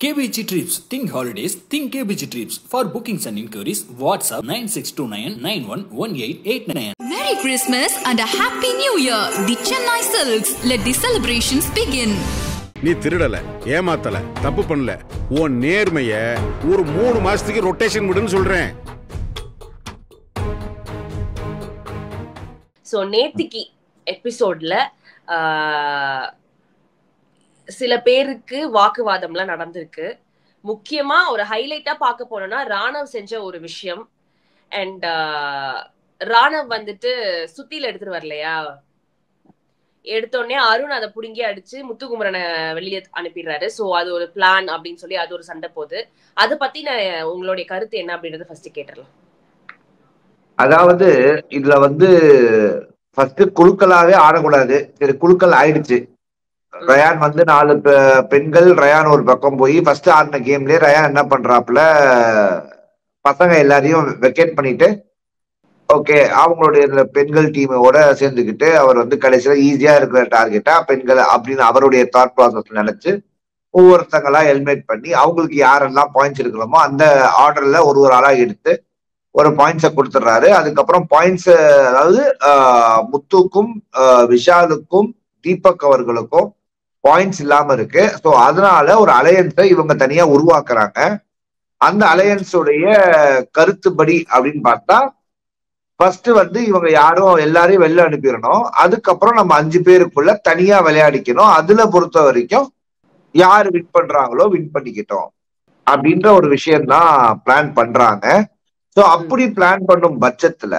KBG Trips. Think holidays. Think KBG Trips. For bookings and inquiries, WhatsApp 9629911889. Merry Christmas and a Happy New Year. The Chennai Silks. Let the celebrations begin. நீ திருடல, ஏமாத்தல, தப்பு பண்ணல. உன் நேர்மைய ஒரு 3 மாசத்துக்கு rotation விடுன்னு சொல்றேன். So நேத்திக்கு எபிசோட்ல சில பேருக்கு வாக்குவாதம்லாம் நடந்திருக்கு. முக்கியமா ஒரு ஹைலைட்டா பார்க்க போனோம்னா ராணவ் செஞ்ச ஒரு விஷயம். அண்ட் ராணவ் வந்துட்டு சுத்தில எடுத்துட்டு வரலையா, எடுத்தோடனே அருண் அதை புடுங்கி அடிச்சு முத்துக்குமரனை வெளியே அனுப்பிடுறாரு. சோ அது ஒரு பிளான் அப்படின்னு சொல்லி அது ஒரு சண்டை போகுது. அதை பத்தி உங்களுடைய கருத்து என்ன அப்படின்றத ஃபர்ஸ்ட் கேட்டுடலாம். அதாவது இதுல ஃபர்ஸ்ட் குழுக்களாவே ஆடக்கூடாது. சரி, குழுக்கள் ஆயிடுச்சு. ரயான் 4 பெண்கள், ரயான் ஒரு பக்கம் போய் ஃபர்ஸ்ட் ஆடின கேம்லயே ரயான் என்ன பண்றாப்புல, பசங்க எல்லாரையும் வெக்கேட் பண்ணிட்டு ஓகே அவங்களுடைய பெண்கள் டீமோட சேர்ந்துக்கிட்டு அவர் கடைசியில ஈஸியா இருக்கிற டார்கெட்டா பெண்கள் அப்படின்னு அவருடைய தாட் ப்ராசஸ் நினைச்சு ஒவ்வொருத்தங்களா ஹெல்மெட் பண்ணி அவங்களுக்கு யாரெல்லாம் பாயிண்ட்ஸ் எடுக்கணுமோ அந்த ஆர்டர்ல ஒரு ஆளா எடுத்து ஒரு பாயிண்ட்ஸை கொடுத்துடுறாரு. அதுக்கப்புறம் பாயிண்ட்ஸ் அதாவது முத்துக்கும் விஷாலுக்கும் தீபக் அவர்களுக்கும் பாயிண்ட்ஸ் இல்லாம இருக்கு. ஸோ அதனால ஒரு அலையன்ஸை இவங்க தனியா உருவாக்குறாங்க. அந்த அலையன்ஸுடைய கருத்துப்படி அப்படின்னு பார்த்தா ஃபர்ஸ்ட் இவங்க யாரும் எல்லாரையும் வெளில அனுப்பிடணும். அதுக்கப்புறம் நம்ம 5 பேருக்குள்ள தனியா விளையாடிக்கணும். அதுல பொறுத்த வரைக்கும் யாரு வின் பண்றாங்களோ வின் பண்ணிக்கிட்டோம் அப்படின்ற ஒரு விஷயம்தான் பிளான் பண்றாங்க. ஸோ அப்படி பிளான் பண்ணும் பட்சத்துல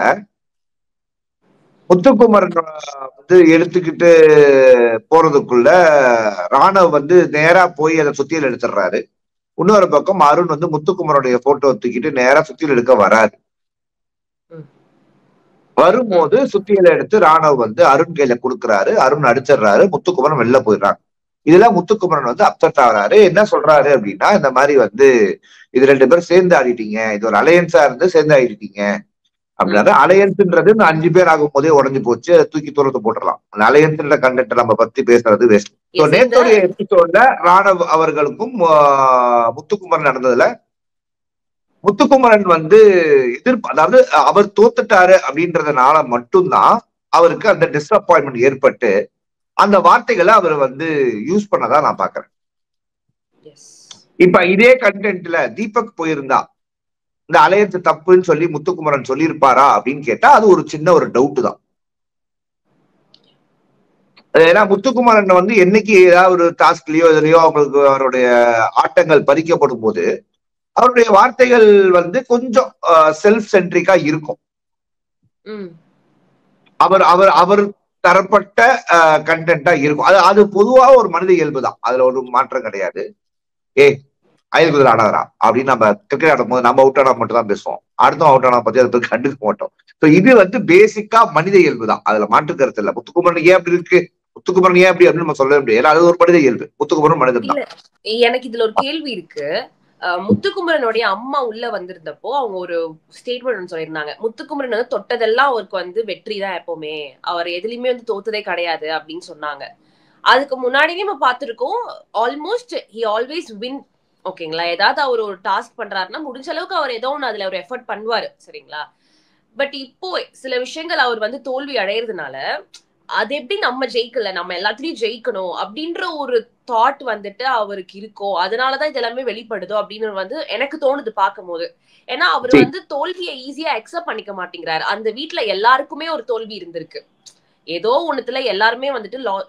முத்துக்குமரன் எடுத்துக்கிட்டு போறதுக்குள்ள ராணவ் நேரா போய் அதை சுத்தியல் எடுத்துடுறாரு. இன்னொரு பக்கம் அருண் முத்துக்குமரனுடைய போட்டோ தூக்கிட்டு நேரா சுத்தியல் எடுக்க வராது. வரும்போது சுத்தியலை எடுத்து ராணவ் அருண் கையில கொடுக்குறாரு. அருண் அடிச்சிடுறாரு. முத்துக்குமரன் வெளில போயிடுறாங்க. இதுல முத்துக்குமரன் அப்செட் ஆகுறாரு. என்ன சொல்றாரு அப்படின்னா, இந்த மாதிரி இது 2 பேரும் சேர்ந்து ஆடிட்டீங்க, இது ஒரு அலையன்ஸா இருந்து சேர்ந்து ஆடிட்டீங்க அப்படின்னா, அலையன்ஸ்ன்றது 5 பேர் ஆகும் போதே உடஞ்சு போச்சு, தூக்கி தூரத்தை போட்டுடலாம். அந்த அலையன்ஸ்ன்ற கண்டென்ட் நம்ம பத்தி பேசுறது வேஸ்ட். நேற்றுடைய எபிசோட்ல ராணவ் அவர்களுக்கும் முத்துக்குமரன் நடந்ததுல முத்துக்குமரன் அதாவது அவர் தோத்துட்டாரு அப்படின்றதுனால மட்டும்தான் அவருக்கு அந்த டிஸ்அப்பாயின்மெண்ட் ஏற்பட்டு அந்த வார்த்தைகளை அவர் யூஸ் பண்ணதான் நான் பாக்குறேன். இப்ப இதே கண்டென்ட்ல தீபக் போயிருந்தா இந்த அலையன்ஸ் தப்புன்னு சொல்லி முத்துக்குமரன் சொல்லியிருப்பாரா அப்படின்னு கேட்டா அது ஒரு சின்ன ஒரு டவுட் தான். ஏன்னா முத்துக்குமரன் என்னைக்கு ஏதாவது ஒரு டாஸ்க்லயோ இதுலயோ அவங்களுக்கு அவருடைய ஆட்டங்கள் பறிக்கப்படும் போது அவருடைய வார்த்தைகள் கொஞ்சம் செல்ஃப் சென்ட்ரிக்கா இருக்கும். அவர் அவர் அவர் தரப்பட்ட கண்டென்ட்டா இருக்கும். அது பொதுவா ஒரு மனித இயல்பு தான், அதுல ஒரு மாற்றம் கிடையாது. அயல்குதிரை ஆடாதரா அப்படின்னு நம்ம கிரிக்கெட் ஆடும் போது நம்ம அவுட் ஆனா மட்டும் தான் பேசுவோம், அடுத்தும் அவுட் ஆனா பத்தி அதை பத்தி கண்டுக்க மாட்டோம். இது பேசிக்கா மனித இயல்பு தான், அதுல மாற்று கருத்து இல்லை. முத்துக்குமரன் ஏன் அப்படி இருக்கு, முத்துக்குமரன் ஏன் அப்படி அப்படின்னு நம்ம சொல்ல முடியாது. ஏன்னா அது ஒரு மனித இயல்பு, முத்துக்குமரன் மனிதன் தான். எனக்கு இதுல ஒரு கேள்வி இருக்கு. முத்துக்குமரனுடைய அம்மா உள்ள வந்திருந்தப்போ அவங்க ஒரு ஸ்டேட்மெண்ட் சொல்லியிருந்தாங்க, முத்துக்குமரன் தொட்டதெல்லாம் அவருக்கு வெற்றி தான், எப்பவுமே அவர் எதுலயுமே தோத்ததே கிடையாது அப்படின்னு சொன்னாங்க. அதுக்கு முன்னாடியே நம்ம பார்த்திருக்கோம், ஆல்மோஸ்ட் ஹி ஆல்வேஸ் வின். ஓகேங்களா, ஏதாவது அவர் ஒரு டாஸ்க் பண்றாருன்னா முடிஞ்ச அளவுக்கு அவர் ஏதோ ஒன்று அதுல ஒரு எஃபர்ட் பண்ணுவாரு, சரிங்களா. பட் இப்போ சில விஷயங்கள் அவர் தோல்வி அடையிறதுனால அது எப்படி நம்ம ஜெயிக்கல, நம்ம எல்லாத்துலயும் ஜெயிக்கணும் அப்படின்ற ஒரு தாட் அவருக்கு இருக்கோ, அதனாலதான் இது எல்லாமே வெளிப்படுதோ அப்படின்னு எனக்கு தோணுது பார்க்கும் போது. ஏன்னா அவர் தோல்வியை ஈஸியா அக்செப்ட் பண்ணிக்க மாட்டேங்கிறாரு. அந்த வீட்டுல எல்லாருக்குமே ஒரு தோல்வி இருந்திருக்கு, ஏதோ ஒண்ணுத்துல எல்லாருமே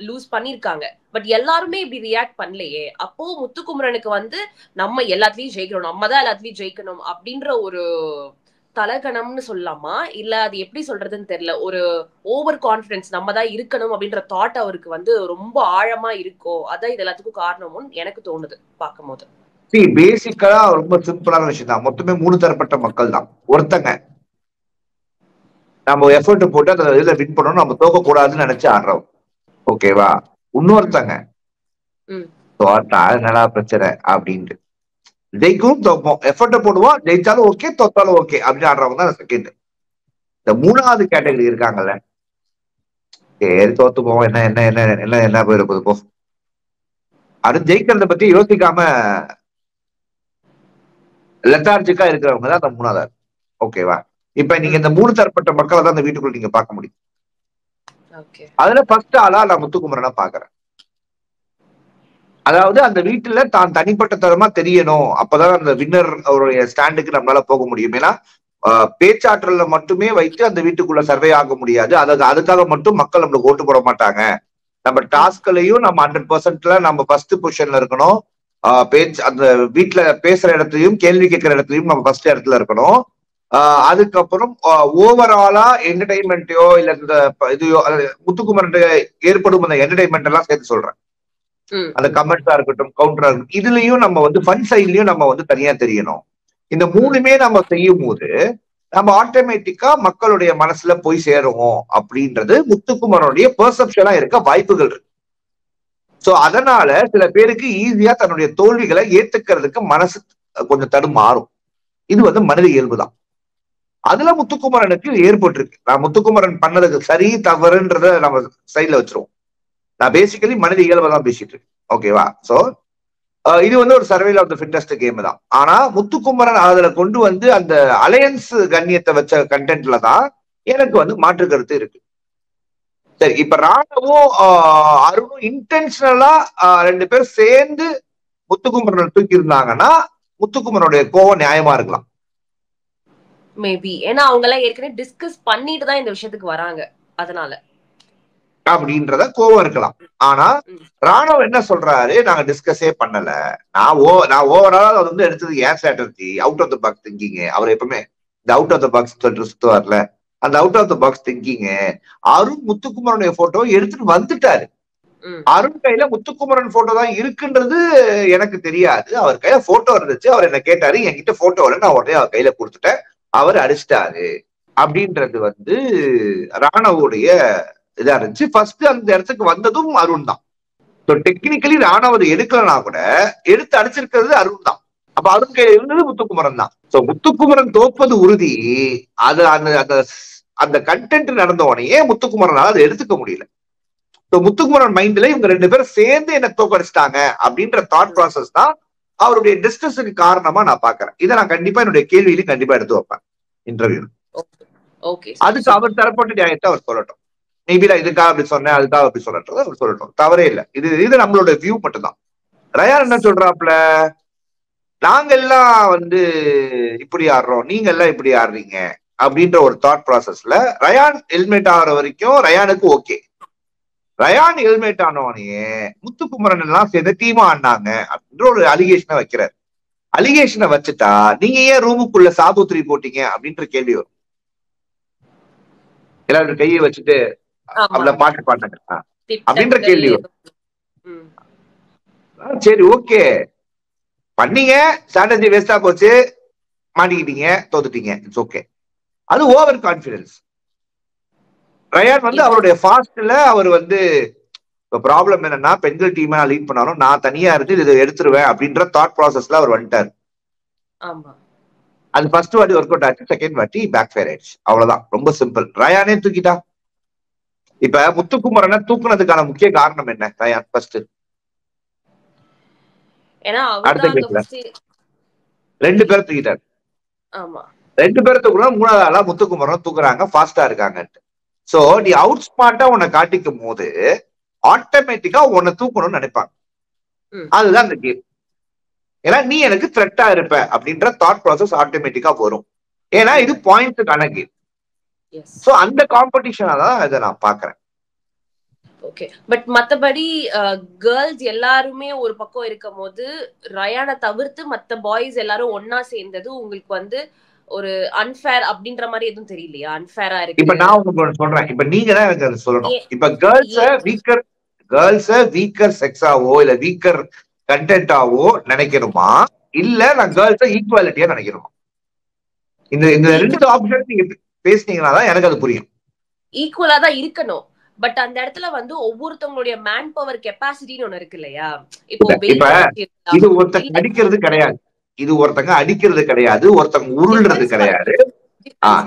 லூஸ் பண்ணிருக்காங்க. பட் எல்லாருமே இப்படி ரியாக்ட் பண்ணலையே. அப்போ முத்துக்குமரனுக்கு நம்ம எல்லாத்துலயும் ஜெயிக்கணும், நம்ம தான் எல்லாத்துலயும் ஜெயிக்கணும் அப்படின்ற ஒரு தலகணம்னு சொல்லலாமா, இல்ல அது எப்படி சொல்றதுன்னு தெரியல, ஒரு ஓவர் கான்பிடன்ஸ் நம்ம தான் இருக்கணும் அப்படின்ற தாட் அவருக்கு ரொம்ப ஆழமா இருக்கோ, அதான் இது எல்லாத்துக்கும் காரணமும் எனக்கு தோணுது பார்க்கும் போது. பேசிக்கா ரொம்ப சிம்பிளான விஷயம் தான். மொத்தமே 3 தரப்பட்ட மக்கள் தான். ஒருத்தங்க நம்ம எஃபர்ட் போட்டு அந்த இதுல வின் பண்ணணும், நம்ம தோக்க கூடாதுன்னு நினைச்சு ஆடுறோம், ஓகேவா. இன்னொருத்தங்க தோட்டா நல்லா பிரச்சனை அப்படின்ட்டு ஜெயிக்கும் தோப்போம், எஃபர்ட் போடுவோம், ஜெயிச்சாலும் ஓகே தோத்தாலும் ஓகே அப்படின்னு ஆடுறவங்க தான் செகண்ட். இந்த 3வது கேட்டகரி இருக்காங்கல்ல, சரி தோத்து போவோம், என்ன என்ன என்ன என்ன என்ன போயிருப்பது போ, அது ஜெயிக்கிறத பத்தி யோசிக்காம லெத்தார்ஜிக்கா இருக்கிறவங்க தான் அந்த 3வது. ஓகேவா? இப்ப நீங்க இந்த 3 தரப்பட்ட மக்களை தான் அந்த வீட்டுக்குள்ள நீங்க பார்க்க முடியும். அதுல ஃபர்ஸ்ட் ஆளா நான் முத்துக்குமரனை பாக்குறேன். அதாவது அந்த வீட்டுல தான் தனிப்பட்ட தரமா தெரியணும், அப்பதான் அந்த வின்னர் அவருடைய ஸ்டாண்டுக்கு நம்மளால போக முடியும். ஏன்னா பேச்சாற்றல்ல மட்டுமே வைத்து அந்த வீட்டுக்குள்ள சர்வே ஆக முடியாது. அதுக்காக மட்டும் மக்கள் நம்மளுக்கு ஓட்டு போட மாட்டாங்க. நம்ம டாஸ்களையும் நம்ம 100%ல நம்ம ஃபர்ஸ்ட் பொசிஷன்ல இருக்கணும். அந்த வீட்டுல பேசுற இடத்துலயும் கேள்வி கேட்கிற இடத்துலயும் நம்ம ஃபர்ஸ்ட் இடத்துல இருக்கணும். அதுக்கப்புறம் ஓவராலா என்டர்டைன்மெண்ட்டையோ இல்ல இந்த இதையோ முத்துக்குமரன் ஏற்படும் அந்த என்டர்டைன்மெண்ட் எல்லாம் சேர்த்து சொல்றேன். அந்த கமெண்ட்ஸா இருக்கட்டும், கவுண்டரா இருக்கட்டும், இதுலயும் நம்ம வந்து ஃபன் சைட்லயும் நம்ம வந்து தனியா தெரியணும். இந்த 3மே நம்ம செய்யும் போது நம்ம ஆட்டோமேட்டிக்கா மக்களுடைய மனசுல போய் சேருவோம் அப்படின்றது முத்துக்குமரனுடைய பெர்செப்ஷனா இருக்க வாய்ப்புகள் இருக்கு. சோ அதனால சில பேருக்கு ஈஸியா தன்னுடைய தோல்விகளை ஏத்துக்கிறதுக்கு மனசு கொஞ்சம் தடுமாறும். இது வந்து மனித இயல்புதான். அதுல முத்துக்குமரனுக்கு ஏற்பட்டிருக்கு. நான் முத்துக்குமரன் பண்ணதுக்கு சரி தவறுன்றத நம்ம சைட்ல வச்சிருவோம். நான் பேசிக்கலி மனித இயல்பை தான் பேசிட்டு இருக்கேன். ஓகேவா? சோ இது வந்து ஒரு survival of the fittest game தான். ஆனா முத்துக்குமரன் அதுல கொண்டு வந்து அந்த அலையன்ஸ் கண்ணியத்தை வச்ச கண்டென்ட்ல தான் எனக்கு வந்து மாற்று கருத்து இருக்கு. சரி, இப்ப ராணவும் அருணும் இன்டென்ஷனலா 2 பேரும் சேர்ந்து முத்துக்குமரனை தூக்கி இருந்தாங்கன்னா முத்துக்குமரனுடைய கோவம் நியாயமா இருக்கலாம். மேபி ஏன்னா அவங்க எல்லாம் ஏற்கனவே டிஸ்கஸ் பண்ணிட்டு தான் இந்த விஷயத்துக்கு வராங்க, அதனால அப்படின்றத கோவம் இருக்கலாம். ஆனா ராணுவ என்ன சொல்றாரு, நாங்க டிஸ்கஸே பண்ணல, நான் ஓவரால் அது வந்து எடுத்தது ஏன் strategy, out of the box thinking. அவர் எப்பவுமே இந்த அவுட் ஆஃப் த பாக்ஸ் சுத்துவார்ல, அந்த out of the box thinking. Arun முத்துக்குமரனுடைய போட்டோ எடுத்துட்டு வந்துட்டாரு. அருண் கையில முத்துக்குமரன் போட்டோ தான் இருக்குன்றது எனக்கு தெரியாது. அவர் கையில போட்டோ இருந்துச்சு. அவர் என்ன கேட்டாரு, என்கிட்ட போட்டோ வர, நான் உடனே அவர் கையில கொடுத்துட்டேன், அவர் அடிச்சிட்டாரு அப்படின்றது வந்து ராணுவோடைய இதா இருந்துச்சு. ஃபர்ஸ்ட் அந்த இடத்துக்கு வந்ததும் அருண் தான். டெக்னிக்கலி ராணுவ எடுக்கலனா கூட எடுத்து அடிச்சிருக்கிறது அருண் தான். அப்ப அருண் கையில இருந்தது முத்துக்குமரன் தான். சோ முத்துக்குமரன் தோப்பது உறுதி. அது அந்த கண்டென்ட் நடந்த உடனே முத்துக்குமரனால அதை எடுத்துக்க முடியல. முத்துக்குமரன் மைண்ட்ல இவங்க 2 பேரும் சேர்ந்து என்ன தோக்கடிச்சிட்டாங்க அப்படின்ற தாட் ப்ராசஸ் தான் அவருடைய டிஸ்டன்ஸுக்கு காரணமா நான் பாக்குறேன். இதை நான் கண்டிப்பா என்னுடைய கேள்வியிலும் கண்டிப்பா எடுத்து வைப்பேன் இன்டர்வியூ. அதுக்கு அவர் தரப்பட்ட நியாயத்தை அவர் சொல்லட்டும். மேபி நான் இதுக்காக அப்படி சொன்னேன், அதுக்காக அப்படி சொல்லட்டும், அவர் சொல்லட்டும், தவறே இல்லை. இது நம்மளோட வியூ மட்டும்தான். ரயான் என்ன சொல்றாப்ல, நாங்க எல்லாம் வந்து இப்படி ஆடுறோம், நீங்க எல்லாம் இப்படி ஆடுறீங்க அப்படின்ற ஒரு தாட் ப்ராசஸ்ல ரயான் ஹெல்மெட் ஆகிற வரைக்கும் ரயானுக்கு ஓகே. ரயான் ஹெல்மெட் ஆனவனையே முத்துக்குமரன் எல்லாம் சேர்ந்து டீமா ஆடினாங்க அப்படின்ற ஒரு அலிகேஷனை வைக்கிறார். அலிகேஷனை வச்சுட்டா நீங்க ஏன் ரூமுக்குள்ள சாபுத்திரி போட்டீங்க அப்படின்ற கேள்வி வரும். எல்லாரும் கையை வச்சுட்டு அவளை பாட்டு பாட்டாங்க அப்படின்ற கேள்வி வரும். சரி, ஓகே பண்ணீங்க, ஸ்ட்ராட்டஜி வேஸ்டா போச்சு, மாட்டிக்கிட்டீங்க, தோத்துட்டீங்க, இட்ஸ் ஓகே. அது ஓவர் கான்பிடன்ஸ். ரயான் வந்து அவருடைய ஃபாஸ்ட்ல அவர் வந்து ப்ராப்ளம் என்னன்னா, பெண்கள் டீமை நான் லீட் பண்ணாலும் நான் தனியா இருந்து இதை எடுத்துருவேன் அப்படின்ற தாட் ப்ராசஸ்ல அவர் வந்துட்டாரு. அது ஃபர்ஸ்ட் வாட்டி ஒர்க் அவுட் ஆச்சு, செகண்ட் வாட்டி பேக் ஃபயர் ஆயிடுச்சு. அவ்வளவுதான், ரொம்ப சிம்பிள். ரயானே தூக்கிட்டா. இப்ப முத்துக்குமரனை தூக்குனதுக்கான முக்கிய காரணம் என்ன? ரயான் ஃபர்ஸ்ட் அடுத்த கேட்கல 2 பேரை தூக்கிட்டாரு. 2 பேரை தூக்குனா 3வது ஆளா முத்துக்குமரன் தூக்குறாங்க, ஃபாஸ்டா இருக்காங்க. சோ நீ அவுட் ஸ்மார்ட்டா உன்னை காட்டிக்கும் போது ஆட்டோமேட்டிக்கா உன்னை தூக்கணும்னு நினைப்பாங்க. அதுதான் அந்த கேம். ஏன்னா நீ எனக்கு த்ரெட்டா இருப்ப அப்படின்ற தாட் ப்ராசஸ் ஆட்டோமேட்டிக்கா வரும். ஏன்னா இது பாயிண்ட்ஸுக்கான கேம். சோ அந்த காம்படிஷனா தான் இதை நான் பாக்குறேன். ஓகே, பட் மத்தபடி கேர்ள்ஸ் எல்லாருமே ஒரு பக்கம் இருக்கும் போது ரயானை தவிர்த்து மத்த பாய்ஸ் எல்லாரும் ஒன்னா சேர்ந்தது உங்களுக்கு வந்து ஒரு அன்ஃபேர் அப்படின்ற மாதிரி எதுவும் தெரியலையா? அன்ஃபேரா இருக்கு. இப்ப நான் உங்களுக்கு சொல்றேன், இப்ப நீங்க தான் எனக்கு அதை சொல்லணும். இப்ப கேர்ள்ஸ வீக்கர் செக்ஸாவோ இல்ல வீக்கர் கண்டென்ட்டாவோ நினைக்கணுமா, இல்ல நான் கேர்ள்ஸ ஈக்குவாலிட்டியா நினைக்கணுமா? இந்த 2 ஆப்ஷன் நீங்க பேசுனீங்கன்னா தான் எனக்கு அது புரியும். ஈக்குவலா தான் இருக்கணும். பட் அந்த இடத்துல வந்து ஒவ்வொருத்தவங்களுடைய மேன் பவர் கெப்பாசிட்டின்னு ஒண்ணு இருக்கு இல்லையா? இப்ப இது ஒருத்தங்க அடிக்கிறது கிடையாது, இது ஒருத்தங்க அடிக்கிறது கிடையாது, ஒருத்தங்க உருள்றது கிடையாது.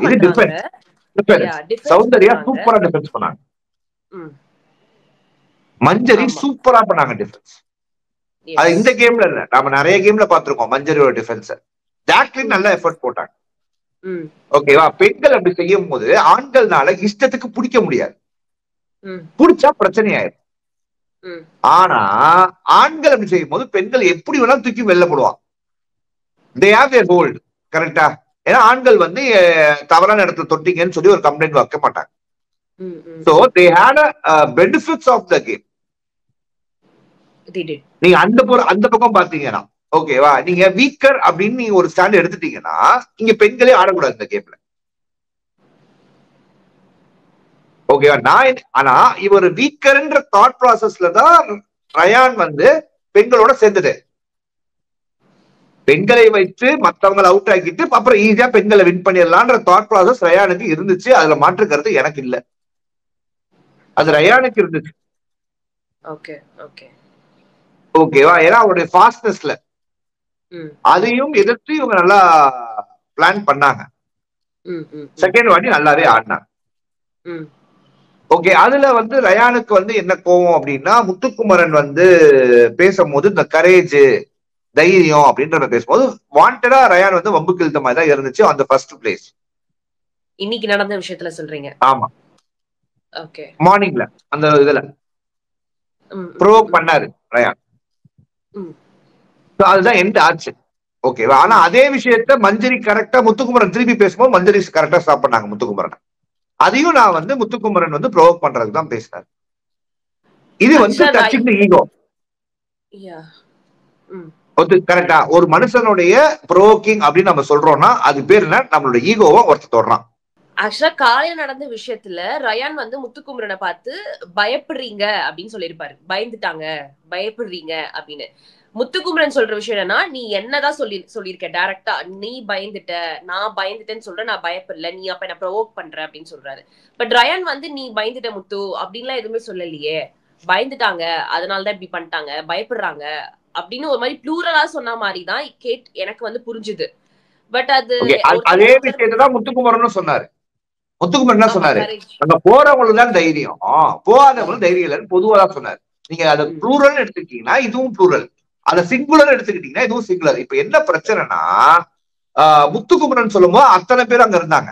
இது டிஃபென்ஸ். சௌந்தர்யா சூப்பரா டிஃபென்ஸ் பண்ணாங்க. மஞ்சரி சூப்பரா பண்ணாங்க டிஃபென்ஸ். அது இந்த கேம்ல இல்ல, நாம நிறைய கேம்ல பாத்துருக்கோம் மஞ்சரியோட டிஃபென்ஸ். ஜாக்லின் நல்ல எஃபர்ட் போட்டாங்க. ம் ஓகேவா? பெண்கள் அப்படி செய்யும் போது ஆண்கள்னால இஷ்டத்துக்கு பிடிக்க முடியாது. ம் பிடிச்சா பிரச்சனை ஆயிடும். ம் ஆனா ஆண்கள் அப்படி செய்யும் போது பெண்கள் எப்படி வேணாலும் தூக்கி வெளில போடுவாங்க. They have their hold. கரெக்டா? ஏன்னா ஆண்கள் வந்து தவறான இடத்துல தொட்டீங்கன்னு சொல்லி ஒரு கம்ப்ளைண்ட் வைக்க மாட்டாங்க. ம் ம் so they had benefits of the game. they did. நீங்க அந்த பக்கம் பாத்தீங்கன்னா ஓகேவா, நீங்க வீக்கர் அப்படின்னு நீங்க ஒரு ஸ்டாண்ட் எடுத்துட்டீங்கன்னா இங்க பெண்களே ஆடக்கூடாது இந்த கேம்ல. ஓகேவா? ஆனா இவர் வீக்கர்ன்ற தாட் ப்ராசஸ்ல தான் ரயான் வந்து பெண்களோட சேர்ந்தது. பெண்களை வைத்து மத்தவங்களை அவுட் ஆக்கிட்டு அப்புறம் ஈஸியா பெண்களை வின் பண்ணிடலான்ற தாட் ப்ராசஸ் ரயானுக்கு இருந்துச்சு. அதுல மாற்று கருத்து எனக்கு இல்ல, அது ரயானுக்கு இருந்துச்சு. ஓகே ஓகே ஓகேவா? ஏன்னா அவருடைய ஃபாஸ்ட்னஸ்ல அதையும் எதிர்த்து இவங்க நல்லா பிளான் பண்ணாங்க. செகண்ட் வாட்டி நல்லாவே ஆடினாங்க. ஓகே, அதுல வந்து ரயானுக்கு வந்து என்ன கோவம் அப்படின்னா, முத்துக்குமரன் வந்து பேசும்போது இந்த கரேஜ் தைரியம் அப்படின்றத பேசும்போது வாண்டடா ரயான் வந்து வம்புக்கு இழுத்த மாதிரி தான் இருந்துச்சு அந்த ஃபர்ஸ்ட் பிளேஸ். இன்னைக்கு நடந்த விஷயத்துல சொல்றீங்க? ஆமா, ஓகே. மார்னிங்ல அந்த இதுல ப்ரோவோக் பண்ணாரு ரயான். அதுதான் எண்ட் ஆச்சு. ஓகேவா? ஆனா அதே விஷயத்த மஞ்சரி கரெக்டா முத்துக்குமரன் திருப்பி பேசும்போது மஞ்சரி கரெக்டா ஸ்டாப் பண்ணாங்க முத்துக்குமரன். அதையும் நான் வந்து முத்துக்குமரன் வந்து ப்ரோவோக் பண்றதுக்கு தான் பேசினார். இது வந்து டச்சிங் தி ஈகோ. கரெக்டா? ஒரு மனுஷனுடைய ப்ரோவோக்கிங் அப்படின்னு நம்ம சொல்றோம்னா அது பேர் என்ன? நம்மளோட ஈகோவை ஒருத்தர் தொடுறான். ஆக்சுவலா காலையில நடந்த விஷயத்துல ரயான் வந்து முத்துக்குமரனை பார்த்து பயப்படுறீங்க அப்படின்னு சொல்லியிருப்பாரு. பயந்துட்டாங்க, பயப்படுறீங்க அப்படின்னு. முத்துக்குமரன் சொல்ற விஷயம் என்னன்னா, நீ என்னதான் சொல்லியிருக்க டைரக்டா, நீ பயந்துட்ட, நான் பயந்துட்டேன்னு சொல்ற, நான் பயப்படல, நீ அப்ப என்ன ப்ரோவோக் பண்ற அப்படின்னு சொல்றாரு. பட் ரயான் வந்து நீ பயந்துட்ட முத்து அப்படின்லாம் எதுவுமே சொல்லலையே, பயந்துட்டாங்க அதனாலதான் இப்படி பண்ணிட்டாங்க, பயப்படுறாங்க அப்படின்னு ஒரு மாதிரி ப்ளூரலா சொன்ன மாதிரிதான் எனக்கு வந்து புரிஞ்சுது. பட் அது அதே விஷயத்தான் முத்துக்குமரனும் சொன்னாரு. முத்துக்குமரன் என்ன சொன்னாரு? அங்க போறவங்களுக்கு தான் தைரியம், போகாதவங்களும் தைரியம் இல்லைன்னு பொதுவா தான் சொன்னாரு. நீங்க அதை ப்ளூரல் எடுத்துக்கிட்டீங்கன்னா இதுவும் ப்ளூரல், அதை சிங்குலர் எடுத்துக்கிட்டீங்கன்னா இதுவும் சிங்குலர். இப்ப என்ன பிரச்சனைனா, முத்துக்குமரன் சொல்லும் போது அத்தனை பேர் அங்க இருந்தாங்க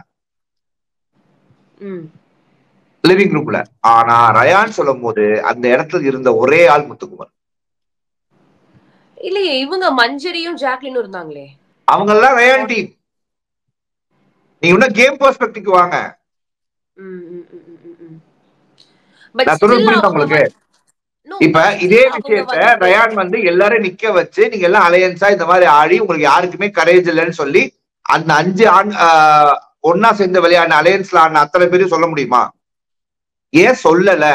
லிவிங் ரூம்ல. ஆனா ரயான் சொல்லும் போது அந்த இடத்துல இருந்த ஒரே ஆள் முத்துக்குமரன். இல்லையே, இவங்க மஞ்சரியும் ஜாக்லினும் இருந்தாங்களே. அவங்க எல்லாம் ரயான் டீம். நீங்க இன்னும் கேம் பெர்ஸ்பெக்டிவ்க்கு வாங்க. நான் சொல்றது புரியுதா உங்களுக்கு? இப்ப இதே விஷயத்த ரயான் வந்து எல்லாரும் நிக்க வச்சு நீங்க எல்லாம் அலையன்ஸா இந்த மாதிரி ஆடி உங்களுக்கு யாருக்குமே கரேஜ் இல்லைன்னு சொல்லி அந்த 5 ஒன்னா சேர்ந்து விளையாடின அலையன்ஸ்ல ஆடின அத்தனை பேரும் சொல்ல முடியுமா? ஏன் சொல்லல?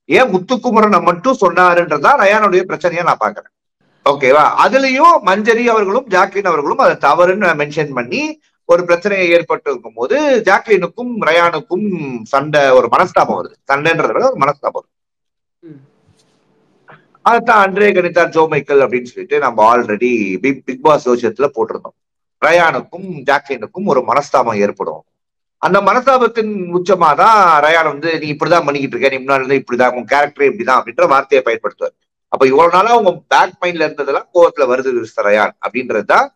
ஏன் முத்துக்குமரனை மட்டும் சொன்னாருன்றதா ரயானுடைய பிரச்சனையா நான் பாக்குறேன். ஓகேவா? அதுலயும் மஞ்சரி அவர்களும் ஜாக்லின் அவர்களும் அதை தவறுன்னு மென்ஷன் பண்ணி ஒரு பிரச்சனையை ஏற்பட்டு இருக்கும் போது ஜாக்லினுக்கும் ரயானுக்கும் சண்டை, ஒரு மனஸ்தாபம் வருது. சண்டைன்றத விட ஒரு மனஸ்தாபம் வருது. அதுதான் அன்றே கணித்தார் ஜோ மைக்கேல் அப்படின்னு சொல்லிட்டு நம்ம ஆல்ரெடி பிக் பாஸ் விஷயத்துல போட்டிருந்தோம். ரயானுக்கும் ஜாக்லினுக்கும் ஒரு மனஸ்தாபம் ஏற்படும். அந்த மனஸ்தாபத்தின் உச்சமா தான் ரயான் வந்து நீ இப்படிதான் பண்ணிக்கிட்டு இருக்க, நீ முன்னாடி இருந்து இப்படிதான், உங்க கேரக்டரே இப்படிதான் அப்படின்ற வார்த்தையை பயன்படுத்துவார். அப்ப இவ்வளவு நாளா உங்க பேக் மைண்ட்ல இருந்ததெல்லாம் கோவத்துல வருது ரயான் அப்படின்றதுதான்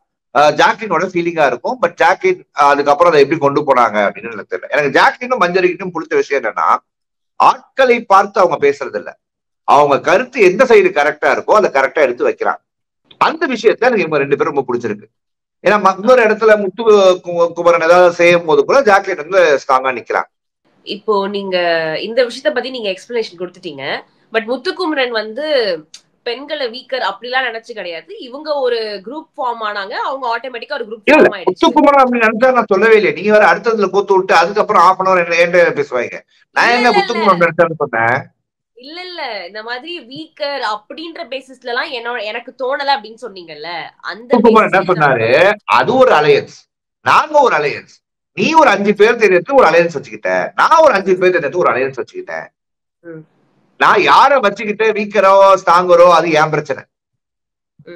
ஜாக்லினோட ஃபீலிங்கா இருக்கும். பட் ஜாக்லின் அதுக்கப்புறம் அதை எப்படி கொண்டு போனாங்க அப்படின்னு எனக்கு தெரியல. எனக்கு ஜாக்லினும் மஞ்சரிக்கிட்டும் பிடிச்ச விஷயம் என்னன்னா, ஆட்களை பார்த்து அவங்க பேசுறது இல்ல, அவங்க கருத்து எந்த சைடு கரெக்டா இருக்கோ அதை கரெக்டா எடுத்து வைக்கிறாங்க. அந்த விஷயத்த எனக்கு இவங்க 2 பேரும் ரொம்ப பிடிச்சிருக்கு. ஏன்னா இன்னொரு இடத்துல முத்துக்குமரன் ஏதாவது செய்யும் போது கூட ஜாக்லின் வந்து ஸ்ட்ராங்கா நிக்கிறாங்க. இப்போ நீங்க இந்த விஷயத்த பத்தி நீங்க எக்ஸ்பிளனேஷன் கொடுத்துட்டீங்க. பட் முத்துக்குமரன் வந்து பெண்களை வீக்கர் அப்படிலாம் நினைச்சு கிடையாது. இவங்க ஒரு குரூப் ஃபார்ம் ஆனாங்க, அவங்க ஆட்டோமேட்டிக்கா ஒரு குரூப் ஃபார்ம் ஆயிடுச்சு. முத்துக்குமரன் அப்படி நினைச்சா நான் சொல்லவே இல்லை. நீங்க வேற அடுத்ததுல கோத்து விட்டு அதுக்கப்புறம் ½ hour என்ன பேசுவாங்க. நான் எங்க முத்துக்குமரன் நினைச்சான்னு சொன்னேன். இல்ல இந்த மாதிரி வீக்கர் அப்படின்ற பேசிஸ்ல எல்லாம் எனக்கு தோணல அப்படின்னு சொன்னீங்கல்ல. அந்த முத்துக்குமரன் என்ன சொன்னாரு? அது ஒரு அலையன்ஸ், நாங்க ஒரு அலையன்ஸ், நீ ஒரு 5 பேர் தெரிஞ்சு ஒரு அலையன்ஸ் வச்சுக்கிட்ட, நான் ஒரு 5 பேர் தெரிஞ்சு ஒரு அலையன்ஸ் வச்சுக்கிட்டேன். நான் யார வச்சுக்கிட்ட வீக்கரோ ஸ்ட்ராங்கரோ அது ஏன் பிரச்சனை,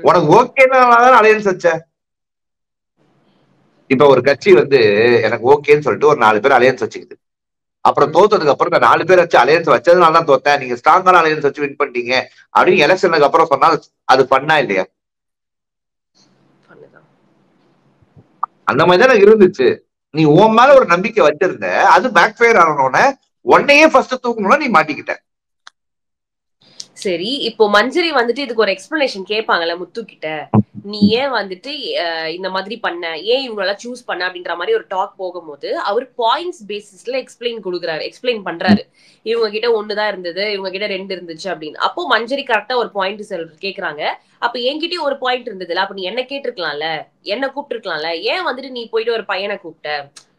உனக்கு ஓகேனாலதான் அலையன்ஸ் வச்ச. இப்ப ஒரு கட்சி வந்து எனக்கு ஓகேன்னு சொல்லிட்டு ஒரு 4 பேர் அலையன்ஸ் வச்சுக்குது. அப்புறம் தோத்ததுக்கு அப்புறம் இந்த 4 பேர் வச்சு அலையன்ஸ் வச்சதுனால தான் தோத்தேன், நீங்க ஸ்ட்ராங்கான அலையன்ஸ் வச்சு வின் பண்ணிட்டீங்க அப்படின்னு எலெக்ஷனுக்கு அப்புறம் சொன்னா அது பண்ணா இல்லையா? அந்த மாதிரிதான் இருந்துச்சு. நீ உன் மேல ஒரு நம்பிக்கை வச்சிருந்த, அது பேக் ஃபயர் ஆனோட உன்னையே ஃபர்ஸ்ட் தூக்கணும்னா நீ மாட்டிக்கிட்ட. சரி, இப்போ மஞ்சரி வந்துட்டு இதுக்கு ஒரு எக்ஸ்பிளனேஷன் கேட்பாங்கல்ல முத்து கிட்ட, நீ ஏன் வந்துட்டு இந்த மாதிரி பண்ண, ஏன் இவங்களெல்லாம் சூஸ் பண்ண அப்படின்ற மாதிரி ஒரு டாக் போகும்போது அவர் பாயிண்ட்ஸ் பேசிஸ்ல எக்ஸ்பிளைன் பண்றாரு. இவங்க கிட்ட ஒண்ணுதான் இருந்தது, இவங்க கிட்ட 2 இருந்துச்சு அப்படின்னு. அப்போ மஞ்சரி கரெக்டா ஒரு பாயிண்ட் கேக்குறாங்க. அப்ப என்கிட்டயும் ஒரு பாயிண்ட் இருந்ததுல, அப்ப நீ என்ன கேட்டிருக்கலாம்ல, என்ன கூப்பிட்டுருக்கலாம்ல, ஏன் வந்துட்டு நீ போயிட்டு ஒரு பையனை கூப்பிட்ட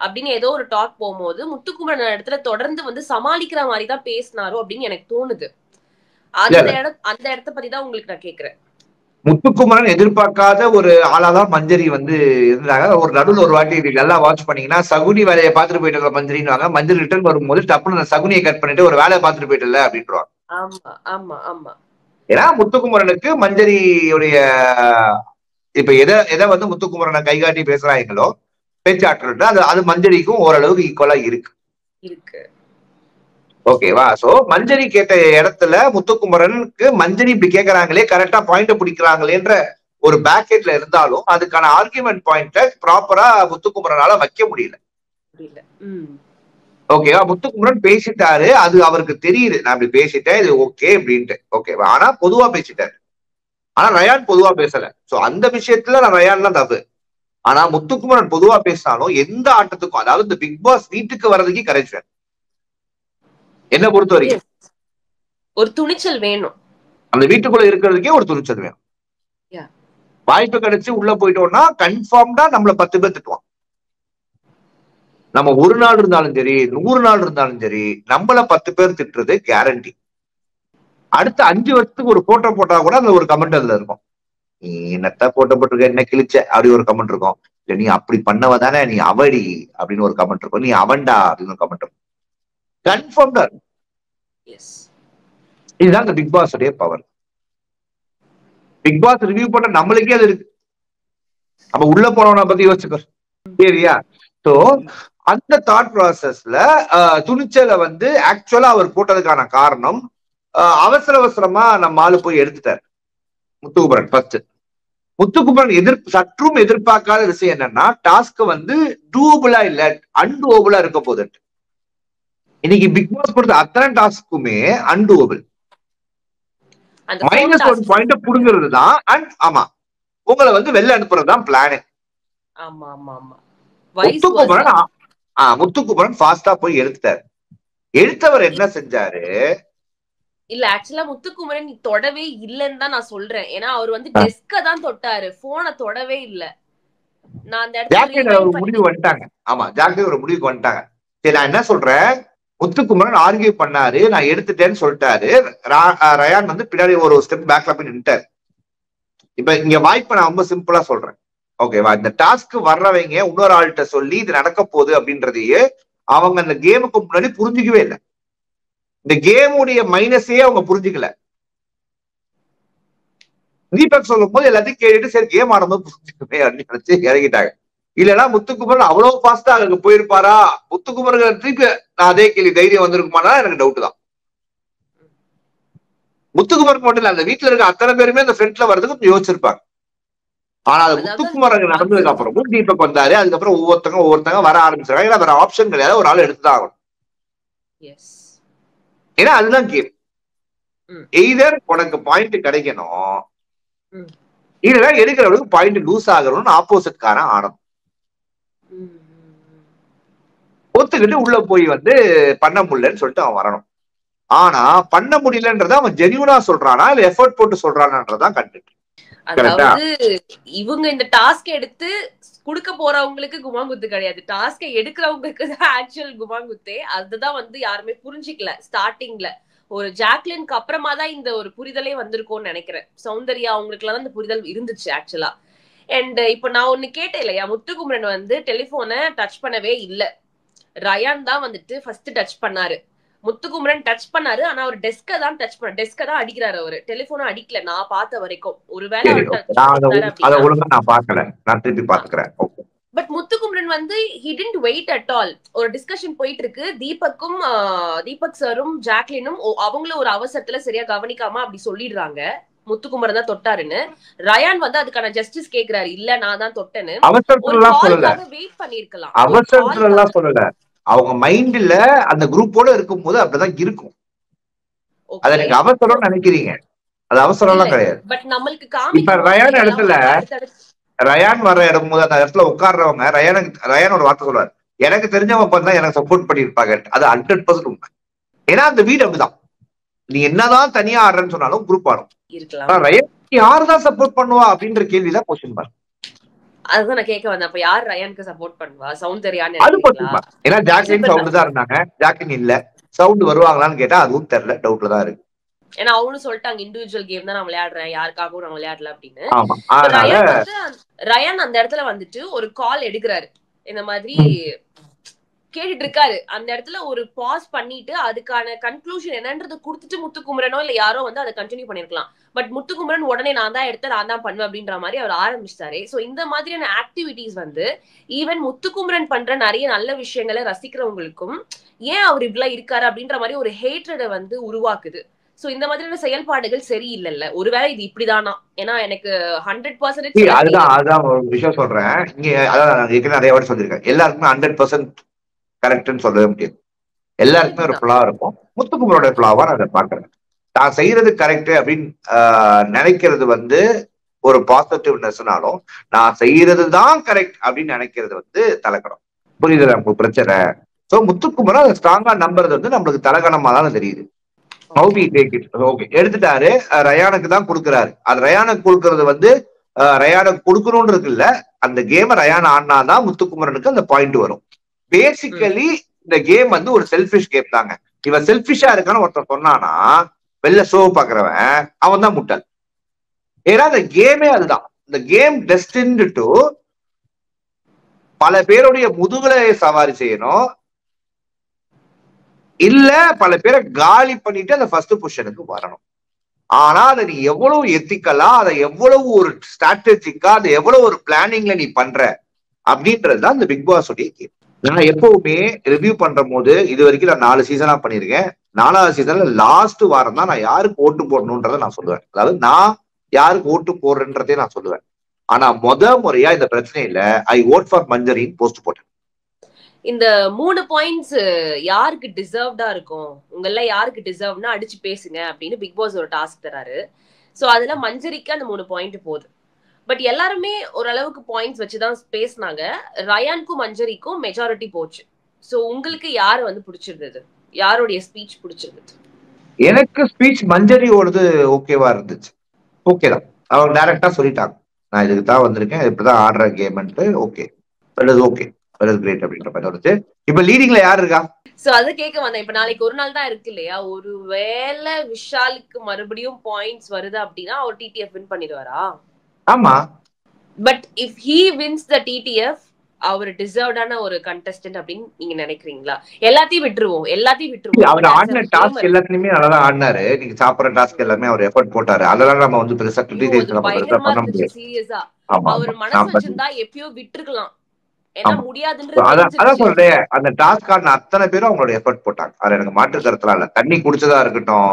அப்படின்னு ஏதோ ஒரு டாக் போகும்போது முத்துக்குமரன் இடத்துல தொடர்ந்து வந்து சமாளிக்கிற மாதிரி தான் பேசினாரோ அப்படின்னு எனக்கு தோணுது. அந்த இடத்தை பத்தி தான் உங்களுக்கு நான் கேக்குறேன். முத்துக்குமரன் எதிர்பார்க்காத ஒரு ஆளாதான் மஞ்சரி வந்து இருந்தாங்க. ஒரு நடுவில் ஒரு வாட்டி நல்லா வாட்ச் பண்ணீங்கன்னா, சகுனி வேலையை பார்த்துட்டு போயிட்டு இருக்க மஞ்சரின்னு மஞ்சள் ரிட்டர்ன் வரும்போது டப்புனு சகுனியை கட் பண்ணிட்டு ஒரு வேலையை பார்த்துட்டு போயிட்டு அப்படின்றாங்க. ஆமா ஆமா ஆமா. ஏன்னா முத்துக்குமரனுக்கு மஞ்சரியுடைய இப்ப எதை வந்து முத்துக்குமரனை கைகாட்டி பேசுறாங்களோ பேச்சாற்றல் அது மஞ்சரிக்கும் ஓரளவுக்கு ஈக்குவலா இருக்கு. ஓகேவா? சோ மஞ்சரி கேட்ட இடத்துல முத்துக்குமரனுக்கு மஞ்சரி இப்படி கேட்கறாங்களே, கரெக்டா பாயிண்ட் பிடிக்கிறாங்களேன்ற ஒரு பேக்கெட்ல இருந்தாலும் அதுக்கான ஆர்குமெண்ட் பாயிண்ட ப்ராப்பரா முத்துக்குமரனால வைக்க முடியல. ஓகேவா? முத்துக்குமரன் பேசிட்டாரு, அது அவருக்கு தெரியுது, நான் இப்படி பேசிட்டேன், இது ஓகே அப்படின்ட்டு. ஓகேவா? ஆனா பொதுவா பேசிட்டாரு. ஆனா ரயான் பொதுவா பேசல. சோ அந்த விஷயத்துல நான் ரயான் தான் தப்பு. ஆனா முத்துக்குமரன் பொதுவா பேசினாலும் எந்த ஆட்டத்துக்கும், அதாவது இந்த பிக் பாஸ் வீட்டுக்கு வர்றதுக்கு கரெக்ஷன் என்ன பொறுத்த வரைக்கும் ஒரு துணிச்சல் வேணும். அந்த வீட்டுக்குள்ள இருக்கிறதுக்கே ஒரு துணிச்சல் வேணும். வாய்ப்பு கிடைச்சு உள்ள போயிட்டோம்னா கன்ஃபார்ம்டா நம்மள 10 பேர் திட்டுவான். நம்ம ஒரு நாள் இருந்தாலும் சரி, 100 நாள் இருந்தாலும் சரி, நம்மள 10 பேர் திட்டுறது கேரண்டி. அடுத்த 5 வருஷத்துக்கு ஒரு போட்டோ போட்டா கூட அந்த ஒரு கமெண்ட் அதுல இருக்கும். நீ என்னத்த போட்டோ போட்டிருக்க, என்ன கிழிச்ச அப்படி ஒரு கமெண்ட் இருக்கும். இல்ல நீ அப்படி பண்ணவதானே, நீ அவடி அப்படின்னு ஒரு கமெண்ட் இருக்கும். நீ அவன்டா அப்படின்னு ஒரு கமெண்ட் இருக்கும். கன்ஃபார்ம்டா இருக்கும். இதுதான் இந்த பிக் பாஸ் உடைய பவர். பிக் பாஸ் ரிவ்யூ பண்ண நம்மளுக்கே அது இருக்கு. நம்ம உள்ள போனவனை பத்தி யோசிச்சுக்கோ. சரியா? சோ அந்த தாட் ப்ராசஸ்ல துணிச்சலை வந்து ஆக்சுவலா அவர் போட்டதுக்கான காரணம், அவசரமா நம்ம ஆளு போய் எடுத்துட்டார் முத்துக்குமரன். ஃபர்ஸ்ட் முத்துக்குமரன் சற்றும் எதிர்பார்க்காத விஷயம் என்னன்னா, டாஸ்க் வந்து டூபிளா இல்ல அன்டூபிளா இருக்க போது. இன்னைக்கு பிக் பாஸ் கொடுத்த அத்தனை டாஸ்க்குமே அன்டூபிள். -1 பாயிண்ட் புடுங்கிறது தான். அண்ட் ஆமா, உங்களை வந்து வெளில அனுப்புறதுதான் பிளானே. முத்துக்குமரன் ஃபாஸ்டா போய் எடுத்துட்டாரு. எடுத்தவர் என்ன செஞ்சாரு? இல்ல ஆக்சுவலா முத்துக்குமரன் தொடவே இல்லன்னு தான் நான் சொல்றேன். ஏன்னா அவர் வந்து டெஸ்க தான் தொட்டாரு, போனை தொடவே இல்ல. நான் அந்த இடத்துல ஒரு முடிவு வந்துட்டாங்க. ஆமா, ஜாக்கி ஒரு முடிவுக்கு வந்துட்டாங்க. சரி, நான் என்ன சொல்றேன், முத்துக்குமரன் ஆர்கியூ பண்ணாரு, நான் எடுத்துட்டேன்னு சொல்லிட்டாரு. ரயான் வந்து பின்னாடி ஒரு ஸ்டெப் பேக்ல போய் நின்ட்டாரு. இப்ப இங்க வாய்ப்பை நான் ரொம்ப சிம்பிளா சொல்றேன். ஓகேவா? இந்த டாஸ்க் வர்றவங்க இன்னொரு ஆள்கிட்ட சொல்லி இது நடக்க போகுது அப்படின்றதையே அவங்க அந்த கேமுக்கு முன்னாடி புரிஞ்சுக்கவே இல்லை. இந்த கேமுடைய மைனஸையே அவங்க புரிஞ்சுக்கல. தீபக் சொல்லும் போது எல்லாத்தையும் கேட்டுட்டு சரி கேம் ஆடும்போது புரிஞ்சுக்கவே அப்படின்னு நினைச்சு இறங்கிட்டாங்க. இல்லைன்னா முத்துக்குமரன் அவ்வளவு ஃபாஸ்டா அங்க போயிருப்பாரா? முத்துக்குமரன் திருப்பி நான் அதே கேள்வி தைரியம் வந்திருக்குமானா எனக்கு டவுட் தான். முத்துக்குமரன் மட்டும் இல்ல, அந்த வீட்டுல இருக்க அத்தனை பேருமே அந்த ஃப்ரெண்ட்ல வர்றதுக்கு யோசிச்சிருப்பாங்க. ஆனா அது முத்துக்குமரன் நடந்ததுக்கு அப்புறமும் தீபக் வந்தாரு. அதுக்கப்புறம் ஒவ்வொருத்தங்க வர ஆரம்பிச்சாங்க. ஏன்னா வேற ஆப்ஷன் கிடையாது, ஒரு ஆள் எடுத்துதான் ஆகணும். ஏன்னா அதுதான் கேம். எய்தர் உனக்கு பாயிண்ட் கிடைக்கணும், இல்லைன்னா எடுக்கிறவளுக்கு பாயிண்ட் லூஸ் ஆகணும்னு ஆப்போசிட் காரன் ஆடணும். ஒத்துக்கிட்டு உள்ள போய் வந்து பண்ண முடியலன்னு சொல்லிட்டு அவன் வரணும். ஆனா பண்ண முடியலன்றத அவன் ஜெனியூனா சொல்றானா இல்ல எஃபர்ட் போட்டு சொல்றானன்றதான் கண்டென்ட். அதாவது இவங்க இந்த டாஸ்க் எடுத்து குடுக்க போறவங்களுக்கு குமாங்குத்து கிடையாது, டாஸ்கை எடுக்கிறவங்களுக்கு தான் ஆக்சுவல் குமாங்குத்தே. அதுதான் வந்து யாருமே புரிஞ்சிக்கல ஸ்டார்டிங்ல. ஒரு ஜாக்லினுக்கு அப்புறமா தான் இந்த ஒரு புரிதலே வந்திருக்கும்னு நினைக்கிறேன். சௌந்தர்யா அவங்களுக்கு எல்லாம் இந்த புரிதல் இருந்துச்சு ஆக்சுவலா. அண்ட் இப்ப நான் ஒண்ணு கேட்டேன் இல்லையா, முத்துக்குமரன் வந்து டெலிபோனை டச் பண்ணவே இல்ல, ரயான் தான் வந்துட்டு ஃபர்ஸ்ட் டச் பண்ணாரு. முத்துக்குமரன் டச் பண்ணாரு, ஆனா அவர் டெஸ்க தான் அடிக்கிறாரு. அவரு டெலிபோனை அடிக்கல நான் பார்த்த வரைக்கும். ஒருவேளை பட் முத்துக்குமரன் வந்து he didn't wait at all. ஒரு டிஸ்கஷன் போயிட்டு இருக்கு, தீபக் சாரும் ஜாக்லினும் அவங்களும் ஒரு அவசரத்துல சரியா கவனிக்காம அப்படி சொல்லிடுறாங்க. முத்துக்குமரன் தான் தொட்டாருன்னு. ரயான் வந்து அதுக்கான ஜஸ்டிஸ் கேக்குறாரு, இல்ல நான் தான் தொட்டேன்னு. அவசரத்துல சொல்லல, வெயிட் பண்ணிருக்கலாம். அவசரத்துல எல்லாம் சொல்லல, அவங்க மைண்ட்ல அந்த குரூப்போட இருக்கும் போது அப்படிதான் இருக்கும். அத நீங்க அவசரம் நினைக்கிறீங்க, அது அவசரம் எல்லாம் கிடையாது. பட் நம்மளுக்கு இப்ப ரயான் இடத்துல ரயான் வர இடம் போது அந்த இடத்துல உட்கார்றவங்க ரயானோட வார்த்தை சொல்றாரு, எனக்கு தெரிஞ்சவங்க பார்த்தா எனக்கு சப்போர்ட் பண்ணிருப்பாங்க. அது 100% உண்மை. ஏன்னா அந்த வீடு அப்படிதான், நீ என்னதான் தனியா ஆடுறன்னு சொன்னாலும் குரூப் ஆடும். ரயான் யாருதான் சப்போர்ட் பண்ணுவா அப்படின்ற கேள்விதான் கொஸ்டின் மார்க். அதுதான் நான் கேட்க வந்தேன், அப்ப யார் ரயானுக்கு சப்போர்ட் பண்ணுவா? சௌந்தர்யான்னு. அது போட்டுப்பா, ஏன்னா ஜாக்லின் சவுண்ட் தான் இருந்தாங்க, ஜாக்லின் இல்ல, சவுண்ட் வருவாங்களான்னு கேட்டா அதுவும் தெரியல, டவுட்ல தான் இருக்கு. ஏன்னா அவனு சொல்லிட்டாங்க இண்டிவிஜுவல் கேம் தான் நான் விளையாடுறேன், யாருக்காகவும் நான் விளையாடல அப்படின்னு. ரயான் அந்த இடத்துல வந்துட்டு ஒரு கால் எடுக்கிறாரு, இந்த மாதிரி கேட்டுட்டு இருக்காரு. அந்த இடத்துல ஒரு பாஸ் பண்ணிட்டு அதுக்கான கன்க்ளூஷன் என்னன்றது கொடுத்துட்டு முத்துக்குமரனோ இல்ல யாரோ வந்து அதை கண்டினியூ பண்ணிருக்கலாம். பட் முத்துக்குமரன் உடனே நான் தான் எடுத்தேன், நான் தான் பண்ணுவேன் அப்படின்ற மாதிரி அவர் ஆரம்பிச்சிட்டாரு. சோ இந்த மாதிரியான ஆக்டிவிட்டிஸ் வந்து ஈவன் முத்துக்குமரன் பண்ற நிறைய நல்ல விஷயங்களை ரசிக்கிறவங்களுக்கும் ஏன் அவர் இப்படிலாம் இருக்காரு அப்படின்ற மாதிரி ஒரு ஹேட்ரடை வந்து உருவாக்குது. சோ இந்த மாதிரியான செயல்பாடுகள் சரியில்லைல்ல. ஒருவேளை இது இப்படிதானா? ஏன்னா எனக்கு 100% அதுதான் ஒரு விஷயம் சொல்றேன் இங்க. அதான் நிறைய வாட்டி சொல்லியிருக்கேன், எல்லாருக்குமே 100% கரெக்ட்னு சொல்லவே முடியாது. எல்லாருக்குமே ஒரு ஃபிளா இருக்கும். முத்துக்குமரோட ஃபிளாவா நான் அதை பாக்குறேன். தான் செய்யறது கரெக்ட் அப்படின்னு நினைக்கிறது வந்து ஒரு பாசிட்டிவ்னஸ்னாலும், நான் செய்யறதுதான் கரெக்ட் அப்படின்னு நினைக்கிறது வந்து தலக்கணம். புரியுது நமக்கு பிரச்சனை. சோ முத்துக்குமரன் அதை ஸ்ட்ராங்கா நம்புறது வந்து நம்மளுக்கு தலக்கணமா தானே தெரியுது. எடுத்துட்டாரு, ரயானுக்கு தான் கொடுக்குறாரு. அது ரயானுக்கு கொடுக்கறது வந்து ரயானுக்கு கொடுக்கணும்ன்றது இல்ல, அந்த கேம ரயான் ஆடினாதான் முத்துக்குமரனுக்கு அந்த பாயிண்ட் வரும். பேசிக்கலி இந்த கேம் வந்து ஒரு செல்ஃபிஷ் கேம் தாங்க. இவன் செல்ஃபிஷா இருக்கான்னு ஒருத்தன் சொன்னானா வெளில ஷோ பாக்குறவன் அவன் தான் முட்டாள். ஏன்னா இந்த கேமே அதுதான். இந்த கேம் டெஸ்டின்டு டு பல பேருடைய முதுகலை சவாரி செய்யணும், இல்ல பல பேரை காலி பண்ணிட்டு அந்த ஃபர்ஸ்ட் பொசிஷனுக்கு வரணும். ஆனா அதை நீ எவ்வளவு எத்திக்கலா, அதை எவ்வளவு ஒரு ஸ்ட்ராட்டஜிக்கா, அதை எவ்வளவு ஒரு பிளானிங்ல நீ பண்ற அப்படின்றதுதான் இந்த பிக் பாஸ் உடைய கேம். நான் எப்பவுமே ரிவ்யூ பண்ற போது இது வரைக்கும் நான் 4 சீசனா பண்ணிருக்கேன். 4வது சீசன்ல லாஸ்ட் வாரம் தான் நான் யாருக்கு ஓட்டு போடணும்ன்றதை நான் சொல்லுவேன். அதாவது நான் யாருக்கு ஓட்டு போடுறேன்றதே நான் சொல்லுவேன். ஆனா முறையா இந்த பிரச்சனையில ஐ ஓட் ஃபார் மஞ்சரின்னு போஸ்ட் போட்டேன். இந்த 3 பாயிண்ட்ஸ் யாருக்கு டிசர்வ்டா இருக்கும், உங்கள யாருக்கு டிசர்வ்னா அடிச்சு பேசுங்க அப்படின்னு பிக் பாஸ் ஒரு டாஸ்க் தராரு. சோ அதுல மஞ்சரிக்கு அந்த 3 பாயிண்ட் போகுது. பட் எல்லாருமே ஓரளவுக்கு பாயிண்ட்ஸ் வச்சுதான் பேசினாங்க. ரயானுக்கும் மஞ்சரிக்கும் மெஜாரிட்டி போச்சு. சோ உங்களுக்கு யாரு வந்து பிடிச்சிருந்தது, யாருடைய ஸ்பீச் பிடிச்சிருந்தது? எனக்கு ஸ்பீச் மஞ்சரியோடது ஓகேவா இருந்துச்சு. ஓகே தான், அவங்க டைரக்டா சொல்லிட்டாங்க நான் இதுக்கு தான் வந்திருக்கேன், இப்படிதான் ஆடுற கேம்ன்ட்டு. ஓகே, ஓகே, கிரேட் அப்படின்ற மாதிரி வந்துச்சு. இப்ப லீடிங்ல யாரு இருக்கா? சோ அத கேட்க வந்தேன். இப்ப நாளைக்கு ஒரு நாள் தான் இருக்கு இல்லையா, ஒரு வேளை விஷாலுக்கு மறுபடியும் பாயிண்ட்ஸ் வருது அப்படின்னா அவர் டிடிஎஃப் வின் பண்ணிடுவாரா? ஆமா. But if he wins the TTF அவர் டிசர்வ்டான ஒரு கண்டெஸ்டன்ட் அப்படின்னு நீங்க நினைக்கிறீங்களா? எல்லாத்தையும் விட்டுருவோம். அவர் ஆடின டாஸ்க் எல்லாத்தையுமே நல்லா ஆடினாரு. நீங்க சாப்பிடுற டாஸ்க் எல்லாமே அவர் எஃபர்ட் போட்டாரு. அதெல்லாம் நம்ம வந்து பெருசா கிரிட்டிசைஸ் பண்ண முடியாது. சீரியஸா அவர் மனசு வச்சிருந்தா எப்பயோ விட்டுருக்கலாம். ஏன்னா முடியாதுன்றது அதான் சொல்றேன். அந்த டாஸ்க் ஆடின அத்தனை பேரும் அவங்களோட எஃபர்ட் போட்டாங்க. அது எனக்கு மாற்று கருத்துலாம் இல்ல. தண்ணி குடிச்சதா இருக்கட்டும்,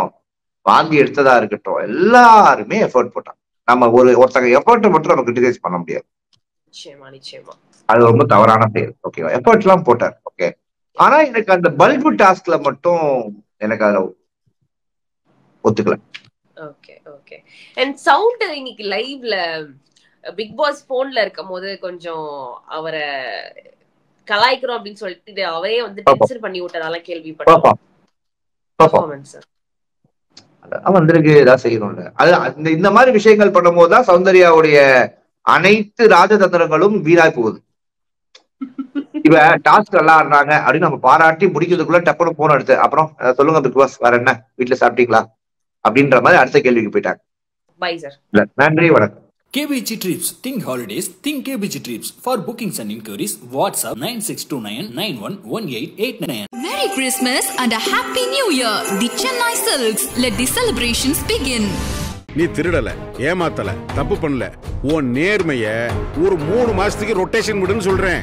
வாந்தி எடுத்ததா இருக்கட்டும், எல்லாருமே எஃபர்ட் போட்டாங்க. நம்ம ஒருத்தங்க எஃபர்ட் மட்டும் நம்ம கிரிட்டிசைஸ் பண்ண முடியாது. நிச்சயமா அது ரொம்ப தவறான பேர். ஓகேவா, எஃபர்ட் எல்லாம் போட்டார். ஓகே, ஆனா எனக்கு அந்த பல்பு டாஸ்க்ல மட்டும் எனக்கு அதை ஒத்துக்கல. ஓகே. அண்ட் சவுண்ட் இன்னைக்கு லைவ்ல பிக் பாஸ் போன்ல இருக்கும் போது கொஞ்சம் அவரை கலாய்க்கிறோம் அப்படின்னு சொல்லிட்டு அவரே வந்து டென்ஷன் பண்ணி விட்டதால கேள்விப்பட்டோம். அதான் வந்திருக்கு, ஏதாவது செய்யணும்ல. அது இந்த மாதிரி விஷயங்கள் பண்ணும் போதுதான் சௌந்தர்யாவுடைய அனைத்து ராஜதந்திரங்களும் வீணாய் போகுது. இப்ப டாஸ்க் நல்லா ஆடுறாங்க அப்படின்னு நம்ம பாராட்டி முடிக்கிறதுக்குள்ள டப்புனு போன் எடுத்து அப்புறம் சொல்லுங்க பிக் பாஸ் வேற என்ன, வீட்டுல சாப்பிட்டீங்களா அப்படின்ற மாதிரி அடுத்த கேள்விக்கு போயிட்டாங்க. Bye sir. நன்றி, வணக்கம். KBG Trips. Think holidays. Think KBG Trips. For bookings and inquiries, WhatsApp 9629911889. Merry Christmas and a Happy New Year. The Chennai Silks. Let the celebrations begin. நீ திருடல, ஏமாத்தல, தப்பு பண்ணல, உன் நேர்மைய ஒரு 3 மாசத்துக்கு ரொட்டேஷன் விடுன்னு சொல்றேன்.